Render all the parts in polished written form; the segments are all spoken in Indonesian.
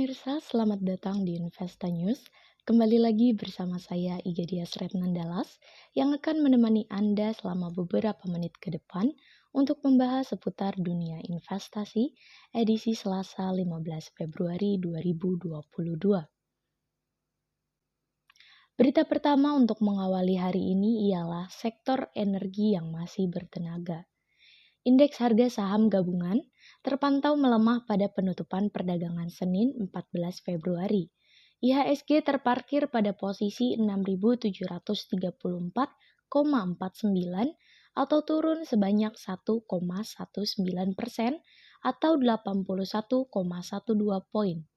pemirsa, selamat datang di Investa News. Kembali lagi bersama saya Iga Dias Retnandalas yang akan menemani Anda selama beberapa menit ke depan untuk membahas seputar dunia investasi edisi Selasa 15 Februari 2022. Berita pertama untuk mengawali hari ini ialah sektor energi yang masih bertenaga. Indeks harga saham gabungan terpantau melemah pada penutupan perdagangan Senin 14 Februari. IHSG terparkir pada posisi 6.734,49 atau turun sebanyak 1,19% atau 81,12 poin.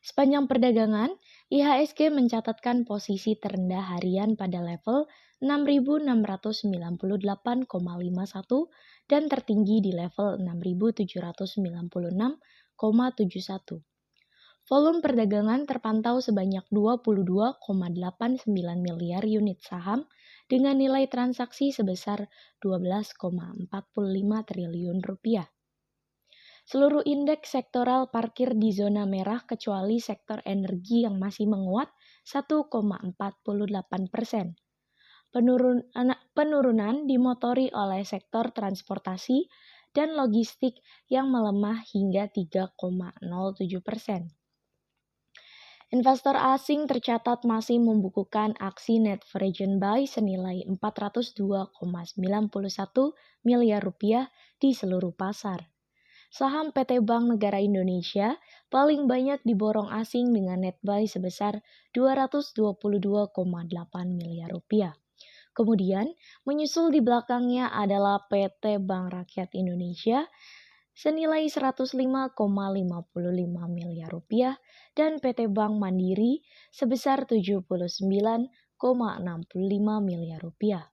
Sepanjang perdagangan, IHSG mencatatkan posisi terendah harian pada level 6.698,51 dan tertinggi di level 6.796,71. Volume perdagangan terpantau sebanyak 22,89 miliar unit saham dengan nilai transaksi sebesar 12,45 triliun rupiah. Seluruh indeks sektoral parkir di zona merah kecuali sektor energi yang masih menguat 1,48%. Penurunan dimotori oleh sektor transportasi dan logistik yang melemah hingga 3,07%. Investor asing tercatat masih membukukan aksi net foreign buy senilai 402,91 miliar rupiah di seluruh pasar. Saham PT Bank Negara Indonesia paling banyak diborong asing dengan net buy sebesar 222,8 miliar rupiah. Kemudian, menyusul di belakangnya adalah PT Bank Rakyat Indonesia senilai 105,55 miliar rupiah dan PT Bank Mandiri sebesar 79,65 miliar rupiah.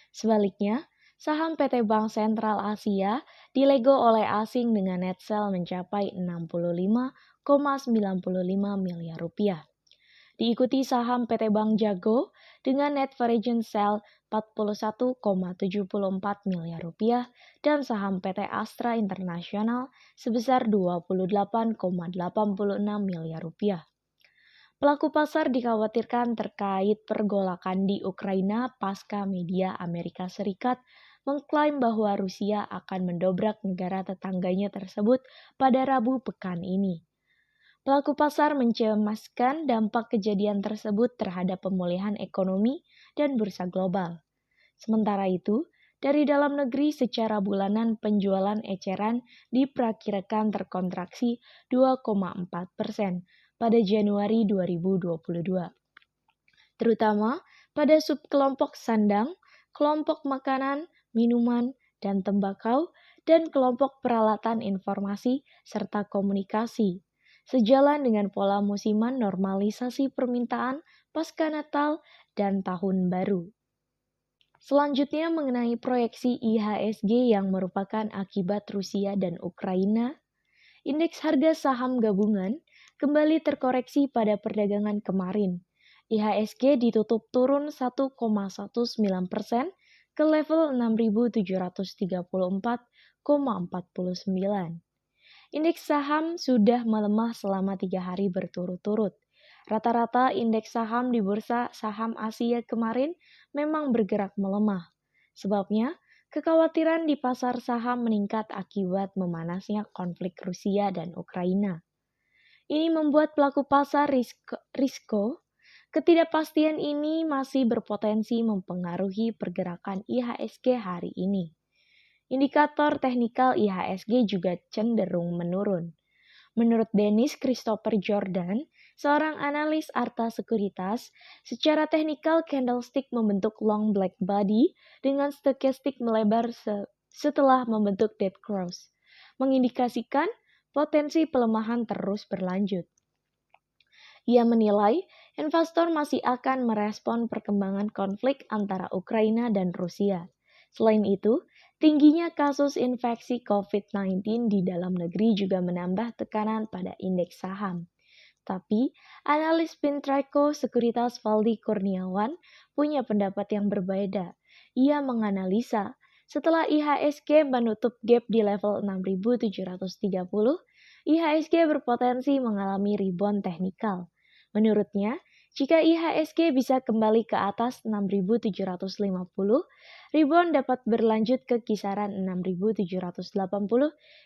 Sebaliknya, saham PT Bank Sentral Asia dilego oleh asing dengan net sell mencapai 65,95 miliar rupiah. Diikuti saham PT Bank Jago dengan net foreign sell 41,74 miliar rupiah dan saham PT Astra International sebesar 28,86 miliar rupiah. Pelaku pasar dikhawatirkan terkait pergolakan di Ukraina pasca media Amerika Serikat mengklaim bahwa Rusia akan mendobrak negara tetangganya tersebut pada Rabu pekan ini. Pelaku pasar mencemaskan dampak kejadian tersebut terhadap pemulihan ekonomi dan bursa global. Sementara itu, dari dalam negeri secara bulanan penjualan eceran diperkirakan terkontraksi 2,4% pada Januari 2022. Terutama pada subkelompok sandang, kelompok makanan, minuman, dan tembakau, dan kelompok peralatan informasi serta komunikasi. Sejalan dengan pola musiman normalisasi permintaan pasca Natal dan Tahun Baru. Selanjutnya mengenai proyeksi IHSG yang merupakan akibat Rusia dan Ukraina, indeks harga saham gabungan kembali terkoreksi pada perdagangan kemarin. IHSG ditutup turun 1,19% ke level 6.734,49. Indeks saham sudah melemah selama 3 hari berturut-turut. Rata-rata indeks saham di bursa saham Asia kemarin memang bergerak melemah. Sebabnya, kekhawatiran di pasar saham meningkat akibat memanasnya konflik Rusia dan Ukraina. Ini membuat pelaku pasar risiko. Ketidakpastian ini masih berpotensi mempengaruhi pergerakan IHSG hari ini. Indikator teknikal IHSG juga cenderung menurun. Menurut Dennis Christopher Jordan, seorang analis Arta Sekuritas, secara teknikal candlestick membentuk long black body dengan stokastik melebar setelah membentuk dead cross, mengindikasikan potensi pelemahan terus berlanjut. Ia menilai investor masih akan merespon perkembangan konflik antara Ukraina dan Rusia. Selain itu, tingginya kasus infeksi COVID-19 di dalam negeri juga menambah tekanan pada indeks saham. Tapi, analis Pintraco Sekuritas Valdi Kurniawan punya pendapat yang berbeda. Ia menganalisa, setelah IHSG menutup gap di level 6.730, IHSG berpotensi mengalami rebound teknikal. Menurutnya, jika IHSG bisa kembali ke atas 6.750, rebound dapat berlanjut ke kisaran 6.780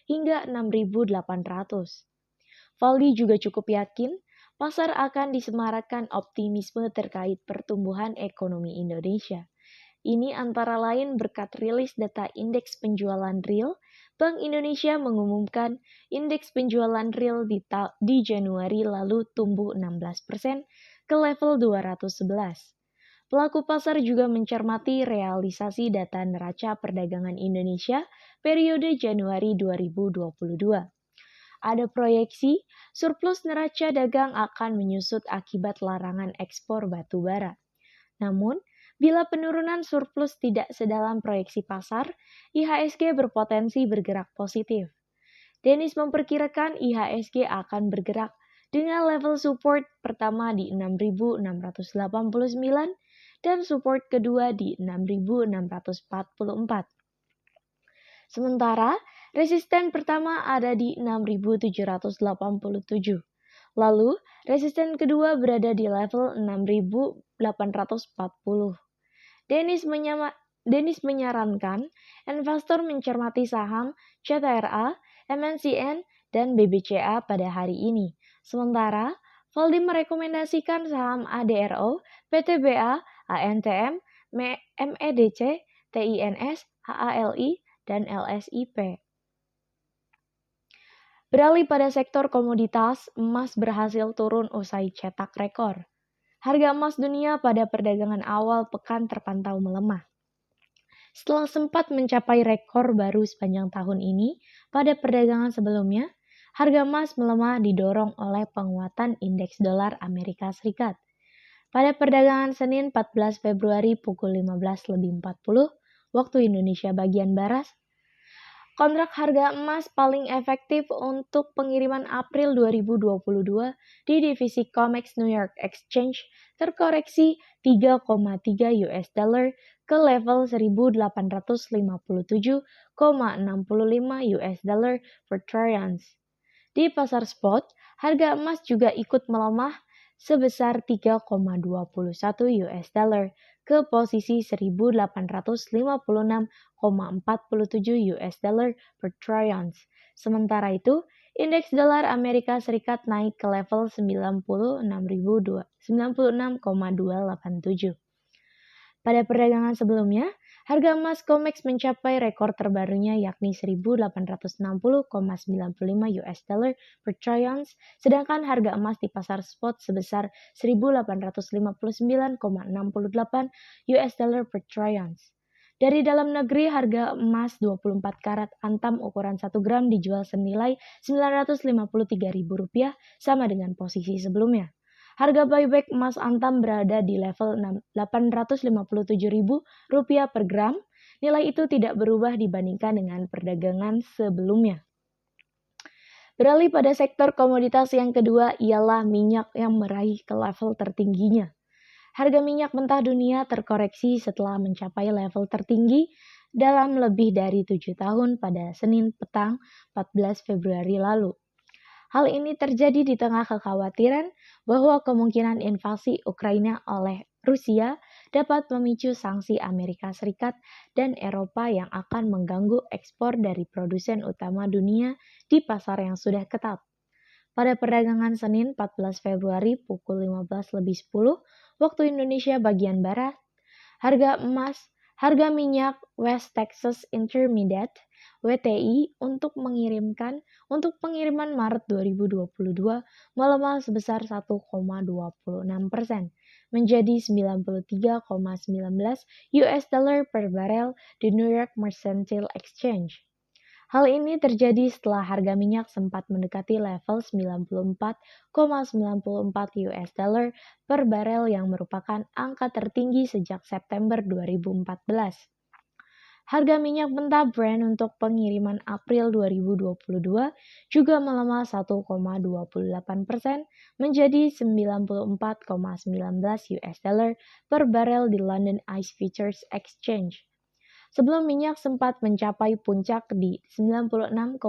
hingga 6.800. Valdi juga cukup yakin pasar akan disemarakan optimisme terkait pertumbuhan ekonomi Indonesia. Ini antara lain berkat rilis data indeks penjualan real. Bank Indonesia mengumumkan indeks penjualan real di Januari lalu tumbuh 16% ke level 211. Pelaku pasar juga mencermati realisasi data neraca perdagangan Indonesia periode Januari 2022. Ada proyeksi surplus neraca dagang akan menyusut akibat larangan ekspor batu bara. Namun, bila penurunan surplus tidak sedalam proyeksi pasar, IHSG berpotensi bergerak positif. Dennis memperkirakan IHSG akan bergerak dengan level support pertama di 6.689 dan support kedua di 6.644. Sementara, resisten pertama ada di 6.787. Lalu, resisten kedua berada di level 6.840. Dennis menyarankan investor mencermati saham CTRA, MNCN, dan BBCA pada hari ini. Sementara, Valdi merekomendasikan saham ADRO, PTBA, ANTM, MEDC, TINS, HALI, dan LSIP. Beralih pada sektor komoditas, emas berhasil turun usai cetak rekor. Harga emas dunia pada perdagangan awal pekan terpantau melemah. Setelah sempat mencapai rekor baru sepanjang tahun ini, pada perdagangan sebelumnya, harga emas melemah didorong oleh penguatan indeks dolar Amerika Serikat. Pada perdagangan Senin 14 Februari pukul 15.40 waktu Indonesia bagian Barat, kontrak harga emas paling efektif untuk pengiriman April 2022 di divisi COMEX New York Exchange terkoreksi 3,3 US dollar ke level 1.857,65 US dollar per troy ounce. Di pasar spot, harga emas juga ikut melemah sebesar 3,21 US dollar ke posisi 1.856,47 US dollar per troy ounce. Sementara itu, indeks dolar Amerika Serikat naik ke level 96,287. Pada perdagangan sebelumnya, harga emas COMEX mencapai rekor terbarunya yakni 1.860,95 US dollar per troy ounce, sedangkan harga emas di pasar spot sebesar 1.859,68 US dollar per troy ounce. Dari dalam negeri, harga emas 24 karat antam ukuran 1 gram dijual senilai Rp953.000 sama dengan posisi sebelumnya. Harga buyback emas antam berada di level Rp857.000 per gram. Nilai itu tidak berubah dibandingkan dengan perdagangan sebelumnya. Beralih pada sektor komoditas yang kedua ialah minyak yang meraih ke level tertingginya. Harga minyak mentah dunia terkoreksi setelah mencapai level tertinggi dalam lebih dari 7 tahun pada Senin petang 14 Februari lalu. Hal ini terjadi di tengah kekhawatiran bahwa kemungkinan invasi Ukraina oleh Rusia dapat memicu sanksi Amerika Serikat dan Eropa yang akan mengganggu ekspor dari produsen utama dunia di pasar yang sudah ketat. Pada perdagangan Senin 14 Februari pukul 15.10 waktu Indonesia bagian Barat, harga minyak West Texas Intermediate WTI untuk pengiriman Maret 2022 melemah sebesar 1,26% menjadi 93,19 US dollar per barel di New York Mercantile Exchange. Hal ini terjadi setelah harga minyak sempat mendekati level 94,94 US dollar per barel yang merupakan angka tertinggi sejak September 2014. Harga minyak mentah Brent untuk pengiriman April 2022 juga melemah 1,28% menjadi 94,19 US dollar per barel di London ICE Futures Exchange. Sebelum minyak sempat mencapai puncak di 96,16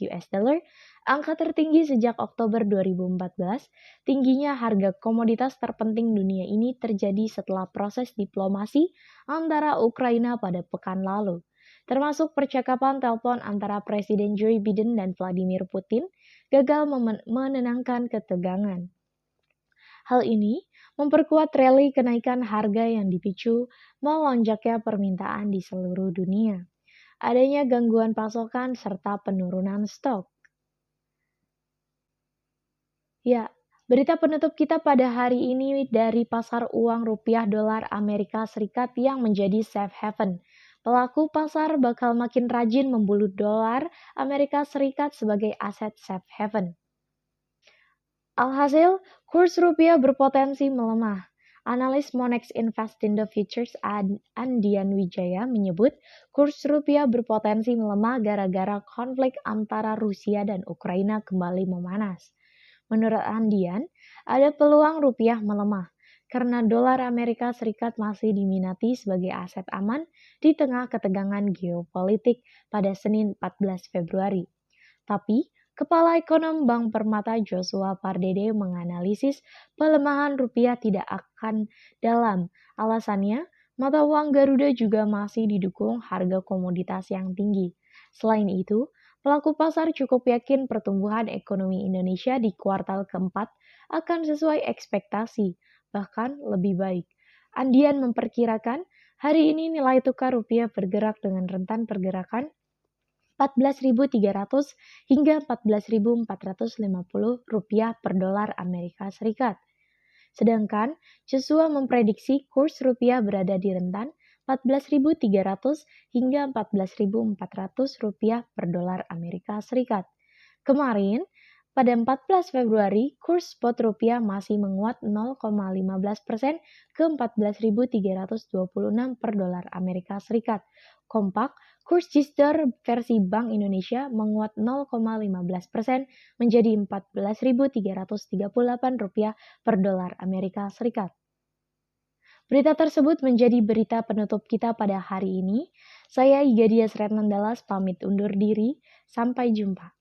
US dollar, angka tertinggi sejak Oktober 2014, tingginya harga komoditas terpenting dunia ini terjadi setelah proses diplomasi antara Ukraina pada pekan lalu, termasuk percakapan telepon antara Presiden Joe Biden dan Vladimir Putin, gagal menenangkan ketegangan. Hal ini memperkuat rally kenaikan harga yang dipicu melonjaknya permintaan di seluruh dunia, adanya gangguan pasokan serta penurunan stok. Ya, berita penutup kita pada hari ini dari pasar uang rupiah dolar Amerika Serikat yang menjadi safe haven. Pelaku pasar bakal makin rajin memburu dolar Amerika Serikat sebagai aset safe haven. Alhasil, kurs rupiah berpotensi melemah. Analis Monex Investindo Futures Andian Wijaya menyebut kurs rupiah berpotensi melemah gara-gara konflik antara Rusia dan Ukraina kembali memanas. Menurut Andian, ada peluang rupiah melemah karena dolar Amerika Serikat masih diminati sebagai aset aman di tengah ketegangan geopolitik pada Senin 14 Februari. Tapi, Kepala Ekonom Bank Permata Joshua Pardede menganalisis pelemahan rupiah tidak akan dalam. Alasannya, mata uang Garuda juga masih didukung harga komoditas yang tinggi. Selain itu, pelaku pasar cukup yakin pertumbuhan ekonomi Indonesia di kuartal keempat akan sesuai ekspektasi, bahkan lebih baik. Andian memperkirakan hari ini nilai tukar rupiah bergerak dengan rentan pergerakan 14.300 hingga 14.450 rupiah per dolar Amerika Serikat. Sedangkan Joshua memprediksi kurs rupiah berada di rentan 14.300 hingga 14.400 rupiah per dolar Amerika Serikat. Kemarin, pada 14 Februari, kurs spot rupiah masih menguat 0,15% ke 14.326 per dolar Amerika Serikat. Kompak, kurs Gisdor versi Bank Indonesia menguat 0,15% menjadi 14.338 rupiah per dolar Amerika Serikat. Berita tersebut menjadi berita penutup kita pada hari ini. Saya Iga Dias Retnandalas pamit undur diri. Sampai jumpa.